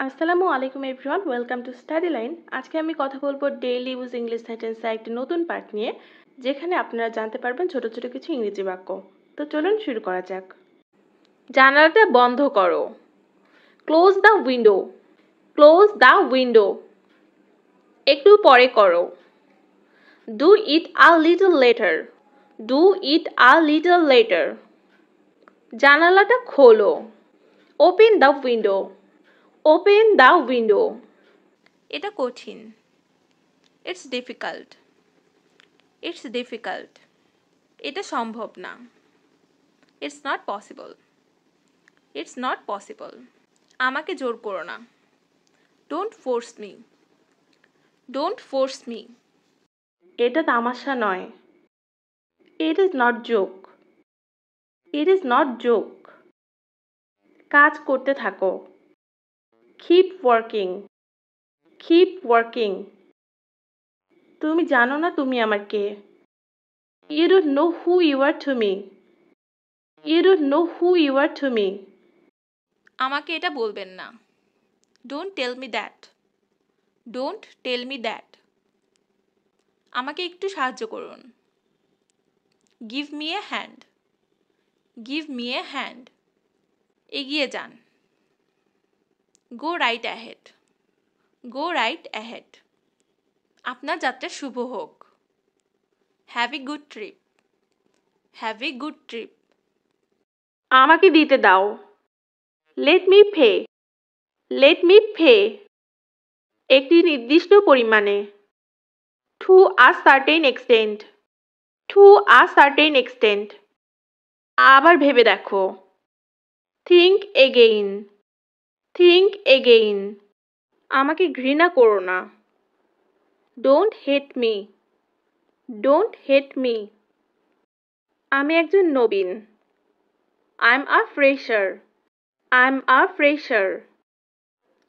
আসসালামু আলাইকুম everyone, welcome to study line. আজকে আমি কথা বলবো ডেইলি ইউজ ইংলিশ সেন্টেন্সের একটি নতুন পার্ট নিয়ে, যেখানে আপনারা জানতে পারবেন ছোট ছোট কিছু ইংরেজি বাক্য। তো চলুন শুরু করা যাক। জানালাটা বন্ধ করো। Close the window. Close the window. একটু পরে করো। Do it a little later. Do it a little later. জানালাটা খোলো। Open the window. Open the window. এটা কঠিন। It's difficult. It's difficult. এটা সম্ভব না। It's not possible. It's not possible. আমাকে জোর করো না। Don't force me. Don't force me. এটা তামাশা নয়। It is not joke. It is not joke. কাজ করতে থাকো। Keep working. Keep working. তুমি জানো না তুমি আমার কে। You don't know who you are to me. You don't know who you are to me. আমাকে এটা বলবেন না। Don't tell me that. Don't tell me that. আমাকে একটু সাহায্য করুন। Give me a hand. Give me a hand. এগিয়ে যান। Go right ahead. Go right ahead. আপনার যাত্রা শুভ হোক। Have a good trip. Have a good trip. আমাকে দিতে দাও। Let me pay. Let me pay. একটি নির্দিষ্ট পরিমাণে। To a certain extent. To a certain extent. আবার ভেবে দেখো। Think again. Think again. আমাকে ঘৃণা করো না। Don't hate me. Don't hate me. আমি একজন নবীন। I am a fresher. I am a fresher.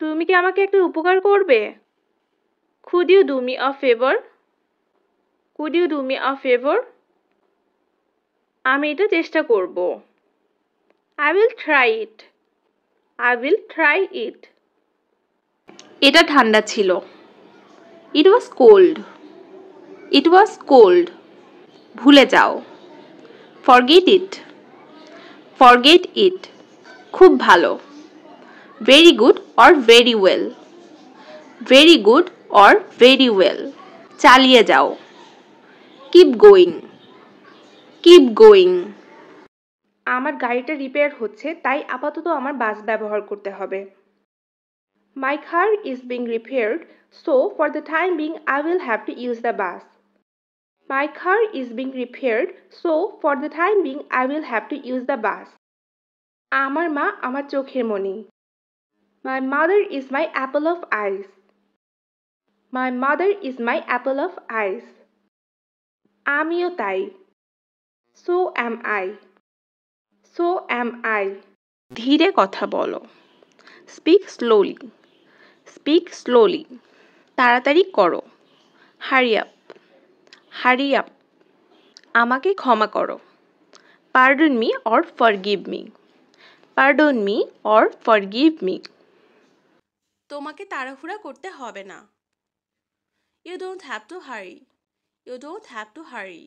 তুমি কি আমাকে একটা উপকার করবে? Could you do me a favour? Could you do me a favour? আমি এটা চেষ্টা করব। I will try it. I will try it. এটা ঠান্ডা ছিল। It was cold. It was cold. ভুলে যাও। Forget it. Forget it. খুব ভালো। Very good or very well. Very good or very well. চালিয়ে যাও। Keep going. Keep going. আমার গাড়িটা রিপেয়ার হচ্ছে, তাই আপাতত আমার বাস ব্যবহার করতে হবে। My car is being repaired, so for the time being I will have to use the bus. My car is being repaired, so for the time being I will have to use the bus. আমার মা আমার চোখের মণি। My mother is my apple of eyes. My mother is my apple of eyes. আমিও তাই। So am I. So am I. ধীরে কথা বলো। Speak slowly. Speak slowly. তাড়াতাড়ি করো। Hurry up. Hurry up. আমাকে ক্ষমা করো। Pardon me or forgive me. Pardon me or forgive me. তোমাকে তাড়াহুড়া করতে হবে না। You don't have to hurry. You don't have to hurry.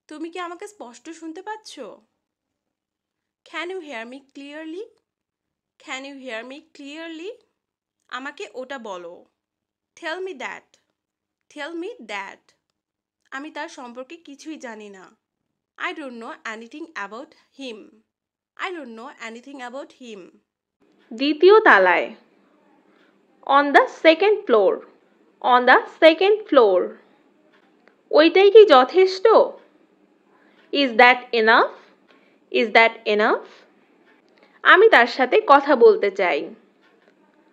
তুমি কি আমাকে স্পষ্ট শুনতে পাচ্ছ? Can you hear me clearly? Can you hear me clearly? আমাকে ওটা বলো। Tell me that. Tell me that. আমি তার সম্পর্কে কিছুই জানি না। I don't know anything about him. I don't know anything about him. দ্বিতীয় তলায়। On the second floor. On the second floor. ওইটাই কি যথেষ্ট? Is that enough? Is that enough? আমি তার সাথে কথা বলতে চাই।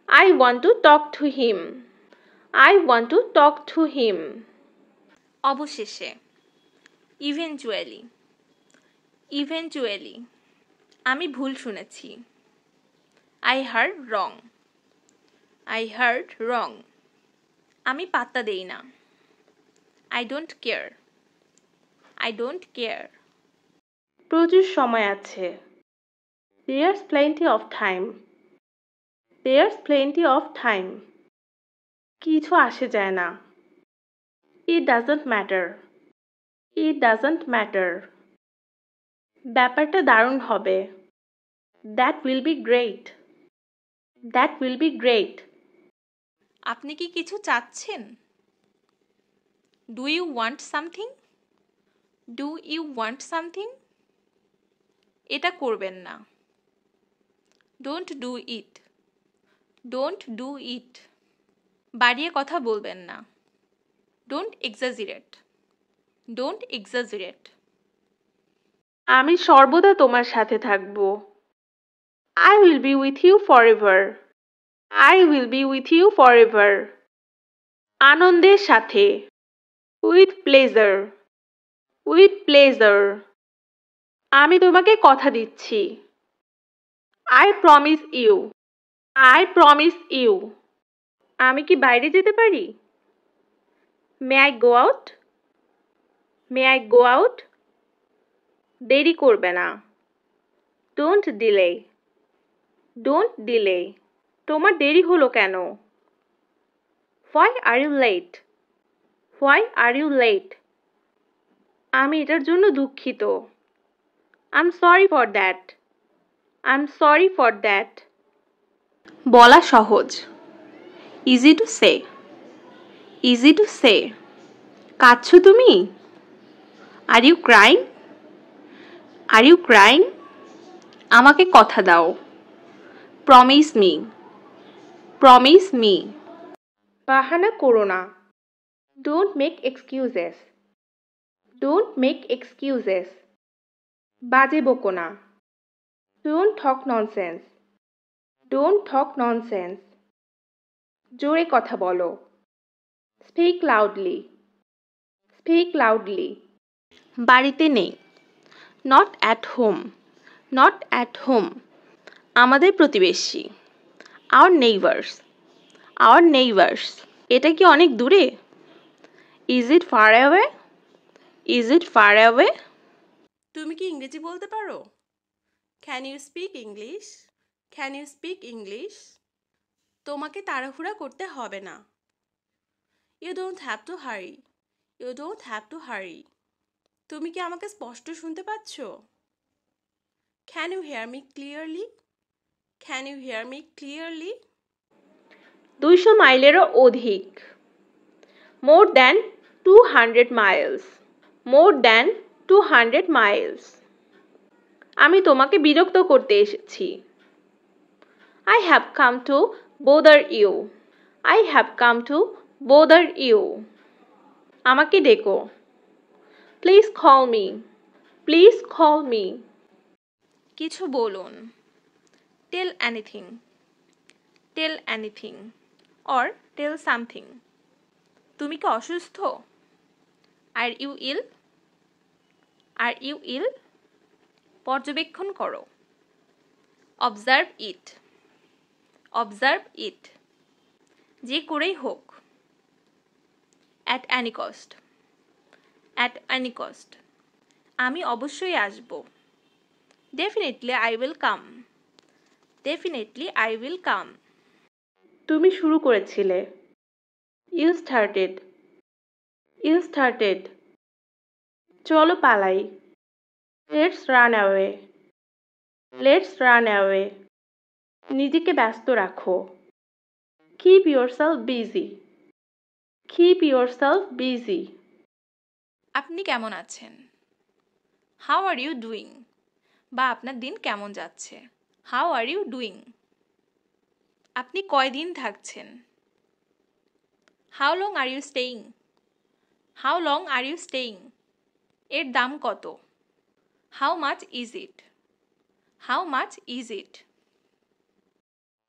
I want to talk to him. I want to talk to him. অবশেষে। Eventually. Eventually. আমি ভুল শুনেছি। I heard wrong. I heard wrong. আমি পাত্তা দেই না। I don't care. I don't care. প্রচুর সময় আছে। There's plenty of time. There's plenty of time. কিছু আসে যায় না। It doesn't matter. It doesn't matter. ব্যাপারটা দারুণ হবে। That will be great. That will be great. আপনি কি কিছু চাচ্ছেন? Do you want something? Do you want something? এটা করবেন না। Don't do it. Don't do it. বাড়িয়ে কথা বলবেন না। Don't exaggerate. Don't exaggerate. আমি সর্বদা তোমার সাথে থাকব। I will be with you forever. I will be with you forever. আনন্দের সাথে। With pleasure. With pleasure. আমি তোমাকে কথা দিচ্ছি। I promise you. I promise you. আমি কি বাইরে যেতে পারি? May I go out? May I go out? দেরি করবে না। Don't delay. Don't delay. তোমার দেরি হলো কেন? Why are you late? Why are you late? আমি এটার জন্য দুঃখিত। I'm sorry for that. I'm sorry for that. বলা সহজ। Easy to say. Easy to say. কাঁদছো তুমি? Are you crying? Are you crying? আমাকে কথা দাও। Promise me. Promise me. বাহানা করো না। Don't make excuses. Don't make excuses. বাজে বকো না। Don't talk nonsense. Don't talk nonsense. জোরে কথা বলো। Speak loudly. Speak loudly. বাড়িতে নেই। Not at home. Not at home. আমাদের প্রতিবেশী। Our neighbors. Our neighbors. এটা কি অনেক দূরে? Is it far away? Is it far away? তুমি কি ইংরেজি বলতে পারো? Can you speak English? Can you speak English? তোমাকে তাড়াহুড়া করতে হবে না। You don't have to hurry. You don't have to hurry. তুমি কি আমাকে স্পষ্ট শুনতে পাচ্ছ? Can you hear me clearly? Can you hear me clearly? 200 মাইলেরও অধিক। More than 200 miles. More than 200 miles. আমি তোমাকে বিরক্ত করতে এসেছি। I have come to bother you. I have come to bother you. আমাকে ডেকো। Please call me. Please call me. কিছু বলুন। Tell anything. Tell anything. Or tell something. তুমি কি অসুস্থ? Are you ill? Are you ill? পর্যবেক্ষণ করো। Observe it. Observe it. যে করেই হোক। At any cost. At any cost. আমি অবশ্যই আসব। Definitely I will come. Definitely I will come. তুমি শুরু করেছিলে। You started. You started. চলো পালাই। Let's run away. Let's run away. নিজেকে ব্যস্ত রাখো। Keep yourself busy. Keep yourself busy. আপনি কেমন আছেন? How are you doing? বা আপনার দিন কেমন যাচ্ছে? How are you doing? আপনি কয়দিন থাকছেন? How long are you staying? How long are you staying? এর দাম কত? How much is it? How much is it?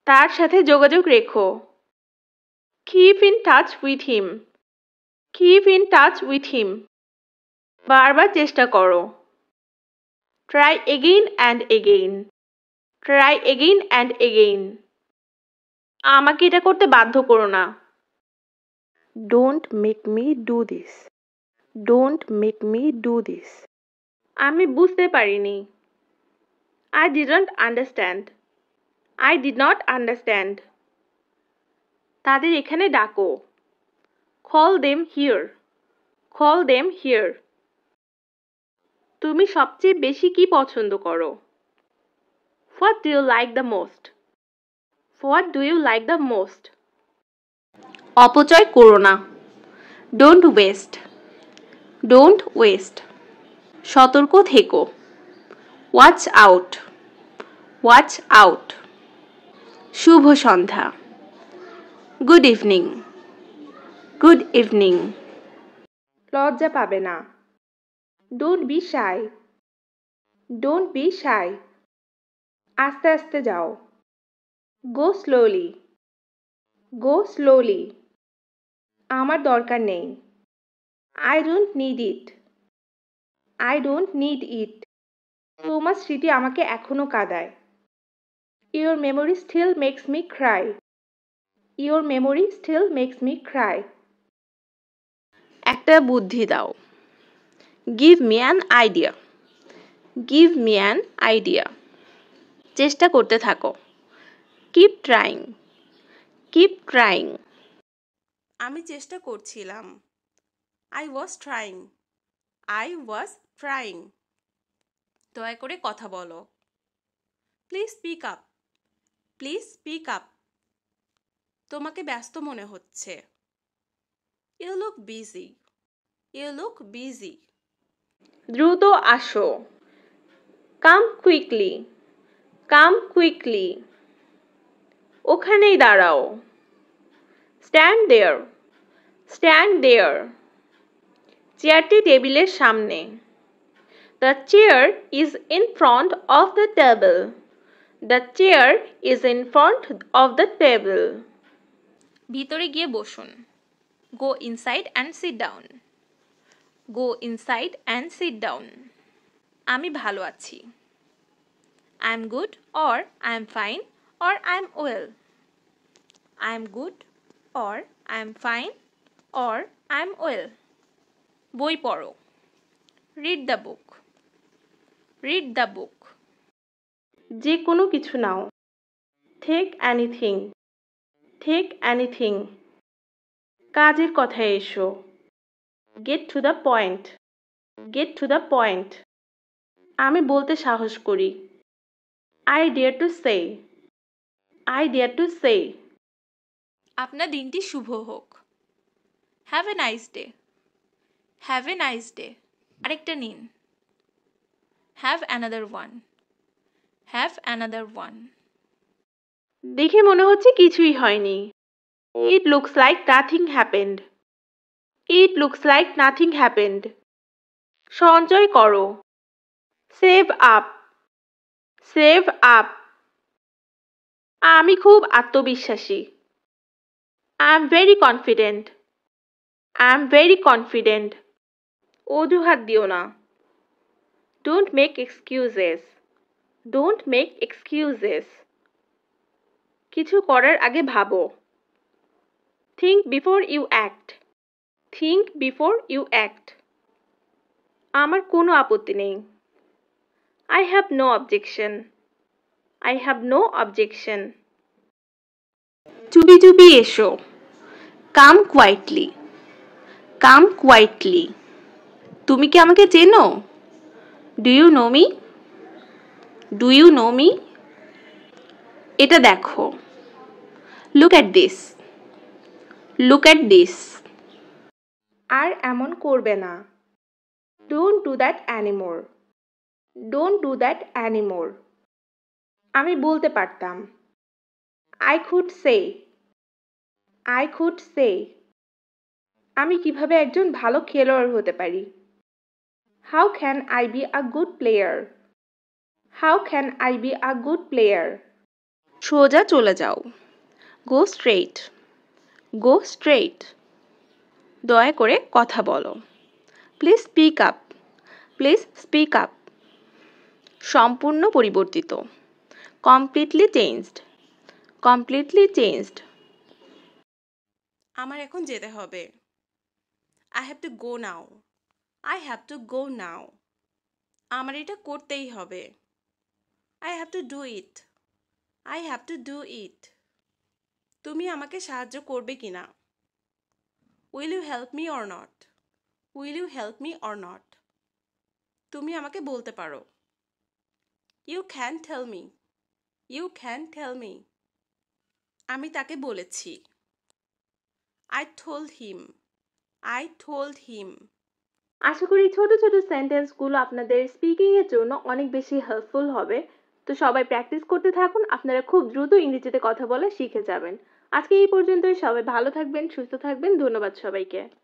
তার সাথে যোগাযোগ রেখো। Keep in touch with him. Keep in touch with him. বারবার চেষ্টা করো। Try again and again. Try again and again. আমাকে এটা করতে বাধ্য করো না। Don't make me do this. Don't make me do this. আমি বুঝতে পারিনি। I didn't understand. I did not understand. তাদের এখানে ডাকো। Call them here. Call them here. তুমি সবচেয়ে বেশি কি পছন্দ করো? What do you like the most? What do you like the most? অপচয় করো না। Don't waste. Don't waste. সতর্ক থেকো। Watch out. Watch out. শুভ সন্ধ্যা। Good evening. Good evening. লজ্জা পাবে না। Don't be shy. Don't be shy. আস্তে আস্তে যাও। Go slowly. Go slowly. আমার দরকার নেই। I don't need it. I don't need it. তোমার স্মৃতি আমাকে এখনো কাঁদায়। Your memory still makes me cry. Your memory still makes me cry. একটা বুদ্ধি দাও। Give me an idea. Give me an idea. চেষ্টা করতে থাকো। Keep trying. Keep trying. আমি চেষ্টা করছিলাম। I was trying. I was trying. দয়া করে কথা বলো। Please speak up. Please speak up. তোমাকে ব্যস্ত মনে হচ্ছে। You look busy. You look busy. দ্রুত আসো। Come quickly. Come quickly. ওখানেই দাঁড়াও। Stand there. Stand there. চেয়ারটি টেবিলের সামনে। The chair is in front of the table. The chair is in front of the table. ভিতরে গিয়ে বসুন। Go inside and sit down. Go inside and sit down. আমি ভালো আছি। I am good or I am fine or I am well. I am good or I am fine or I am well. বই পড়ো। Read the book. Read the book. যে কোনো কিছু নাও। Take anything. Take anything. কাজের কথায় এসো। Get to the point. Get to the point. আমি বলতে সাহস করি। I dare to say. I dare to say. আপনার দিনটি শুভ হোক। Have a nice day. Have a nice day. আরেকটা নিন। Have another one. Have another one. দেখে মনে হচ্ছে কিছুই হয়নি। It looks like nothing happened. It looks like nothing happened. সঞ্চয় করো। Save up. Save up. আমি খুব আত্মবিশ্বাসী। I am very confident. I am very confident. অজুহাত দিও না। Don't make excuses. Don't make excuses. কিছু করার আগে ভাবো। Think before you act. Think before you act. আমার কোনো আপত্তি নেই। I have no objection. I have no objection. চুপি চুপি এসো। Come quietly. Come quietly. তুমি কি আমাকে চেনো? Do you know me? Do you know me? এটা দেখো। Look at this. Look at this. আর এমন করবে না। Don't do that anymore. Don't do that anymore. আমি বলতে পারতাম। I could say. I could say. আমি কিভাবে একজন ভালো খেলোয়াড় হতে পারি? How can I be a good player? How can I be a good player? সোজা চলে যাও। Go straight. Go straight. দয়া করে কথা বলো। Please speak up. Please speak up. সম্পূর্ণ পরিবর্তিত। Completely changed. Completely changed. আমার এখন যেতে হবে। I have to go now. I have to go now. আমার এটা করতেই হবে। I have to do it. I have to do it. তুমি আমাকে সাহায্য করবে কি না? Will you help me or not? Will you help me or not? তুমি আমাকে বলতে পারো। You can tell me. You can tell me. আমি তাকে বলেছি। I told him. I told him. আশা করি ছোট ছোট সেন্টেন্সগুলো আপনাদের স্পিকিং এর জন্য অনেক বেশি হেল্পফুল হবে। তো সবাই প্র্যাকটিস করতে থাকুন, আপনারা খুব দ্রুত ইংরেজিতে কথা বলা শিখে যাবেন। আজকে এই পর্যন্তই। সবাই ভালো থাকবেন, সুস্থ থাকবেন। ধন্যবাদ সবাইকে।